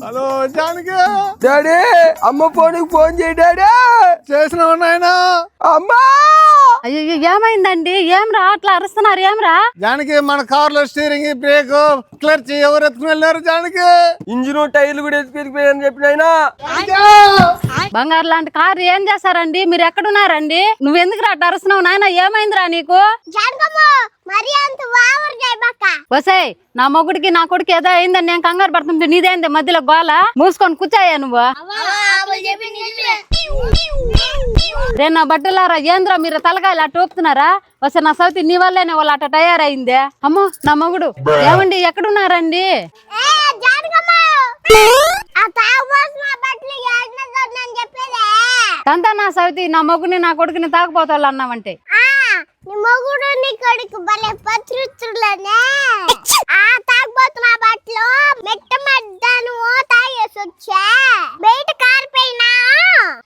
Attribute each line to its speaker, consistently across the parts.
Speaker 1: Hello Janaki.
Speaker 2: Daddy అమ్మ phone చేయి daddy.
Speaker 1: చేసినావు నాయనా?
Speaker 2: అమ్మా
Speaker 3: అయ్యో ఏమైందండి? ఏం రా అట్లా అరుస్తున్నారు? ఏం రా?
Speaker 1: జానకి మన కార్లో స్టీరింగ్ బ్రేక్ క్లర్చ్ ఎవరు ఎత్తుకుని వెళ్ళారు? జానకి
Speaker 2: ఇంజిన్ టైర్లు కూడా ఎత్తుకెళ్ళిపోయాయని చెప్పినాయనా.
Speaker 3: బంగారు లాంటి కారు ఏం చేస్తారండి? మీరు ఎక్కడున్నారండి? నువ్వెందుకు రా అరుస్తున్నావు నాయన? ఏమైందిరా నీకు? వసాయ్ నా మొగుడికి నా కొడుకు ఏదో అయిందని నేను కంగారు పడుతుంటే నీదేంది మధ్యలో గోల? మూసుకొని కూర్చోయా నువ్వు. రే నా బట్టలారా ఏంద్రా మీరు తలకాయలు అట్ట ఊపుతున్నారా? వస్తే నా సౌతి నీ వల్లేనే వాళ్ళు అట్ట తయారైందే. అమ్మో నా మొగుడు. ఏమండి ఎక్కడున్నారండి? కంతా నా సౌతి నా మొగుడిని నా కొడుకుని తాగుపోతాళ్ళు అన్నావంటే
Speaker 4: మొగుడు నీ కొడుకు భలే పత్రుతులనే తాగబోతున్నా బట్టలు మెట్ట మడ్డాను తాగేసి వచ్చా బయట కారిపోయినా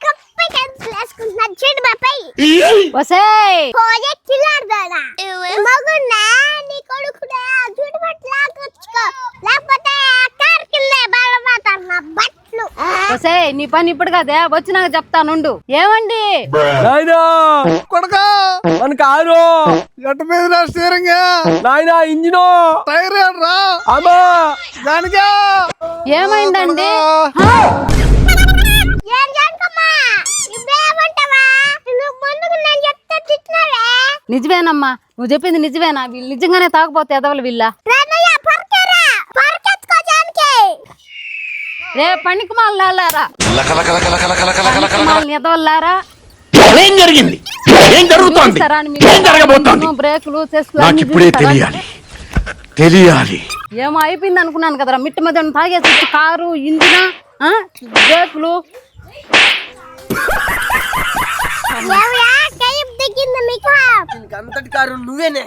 Speaker 4: కప్పి వేసుకుంటున్నా చెడు బాపై మగున్నా నీ కొడుకునే చెడు బట్టలు లాకొచ్చుకో లేకపోతే కారు కింద బలపోతారు నా బట్టలు.
Speaker 3: నీ పని ఇప్పుడు కదే వచ్చినాక చెప్తానుండు. ఏమండి
Speaker 1: కొడకా
Speaker 2: మన కారు
Speaker 1: ఎట్ట మీద స్టీరింగ్
Speaker 2: నాయనా ఇంజిన్
Speaker 1: టైర్ రా.
Speaker 2: అమ్మా
Speaker 1: జానకి
Speaker 3: ఏమైందండి? నిజమేనమ్మా నువ్వు చెప్పింది నిజమేనా? వీళ్ళు నిజంగానే తాగపోతే ఎదవలు వీళ్ళ రే పనికి మాలారా ఎదవల్లారా.
Speaker 5: ఏం జరిగింది? ఏం జరుగుతోంది? ఏం జరగబోతోంది?
Speaker 3: బ్రేకులు
Speaker 5: తెలియాలి.
Speaker 3: ఏమో అయిపోయింది అనుకున్నాను కదరా. మిట్ట మధ్య తాగేసి కారు ఇంజిన్ బ్రేకులు
Speaker 2: అంతటి కారు నువ్వేనే.